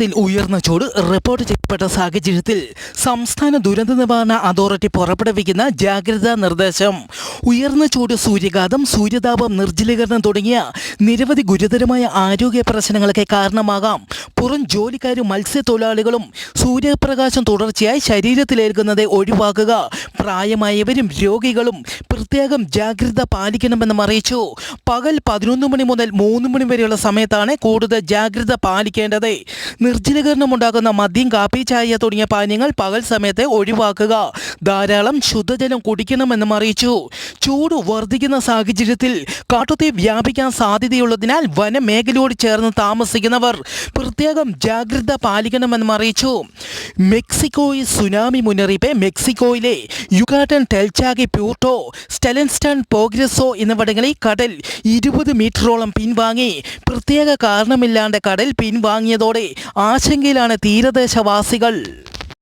കേരളത്തിൽ ഉയർന്ന ചൂട് റിപ്പോർട്ട് ചെയ്യപ്പെട്ട സാഹചര്യത്തിൽ സംസ്ഥാന ദുരന്ത നിവാരണ അതോറിറ്റി പുറപ്പെടുവിക്കുന്ന ജാഗ്രതാ നിർദ്ദേശം ഉയർന്ന ചൂട്, സൂര്യഘാതം, സൂര്യതാപം, നിർജ്ജലീകരണം തുടങ്ങിയ നിരവധി ഗുരുതരമായ ആരോഗ്യ പ്രശ്നങ്ങൾക്ക് കാരണമാകാം. പുറം ജോലിക്കാരും മത്സ്യത്തൊഴിലാളികളും സൂര്യപ്രകാശം തുടർച്ചയായി ശരീരത്തിലേൽക്കുന്നത് ഒഴിവാക്കുക. പ്രായമായവരും രോഗികളും പ്രത്യേകം ജാഗ്രത പാലിക്കണമെന്നും അറിയിച്ചു. പകൽ 11 മണി മുതൽ 3 മണി വരെയുള്ള സമയത്താണ് കൂടുതൽ ജാഗ്രത പാലിക്കേണ്ടത്. നിർജ്ജലീകരണം ഉണ്ടാകുന്ന മദ്യം, കാപ്പി, ചായ തുടങ്ങിയ പാനീയങ്ങൾ പകൽ സമയത്ത് ഒഴിവാക്കുക. ധാരാളം ശുദ്ധജലം കുടിക്കണമെന്നും അറിയിച്ചു. ചൂട് വർദ്ധിക്കുന്ന സാഹചര്യത്തിൽ കാട്ടുതീ വ്യാപിക്കാൻ സാധ്യതയുള്ളതിനാൽ വനമേഖലയോട് ചേർന്ന് താമസിക്കുന്നവർ പ്രത്യേകം ജാഗ്രത പാലിക്കണമെന്നും അറിയിച്ചു. മെക്സിക്കോയിൽ സുനാമി മുന്നറിയിപ്പ്. മെക്സിക്കോയിലെ യുകാട്ടൻ, ടെൽചാഗി, പ്യൂർട്ടോ, സ്റ്റെലൻസ്റ്റൺ, പോഗ്രസോ എന്നിവിടങ്ങളിൽ കടൽ 20 മീറ്ററോളം പിൻവാങ്ങി. പ്രത്യേക കാരണമില്ലാണ്ട് കടൽ പിൻവാങ്ങിയതോടെ ആശങ്കയിലാണ് തീരദേശവാസികൾ.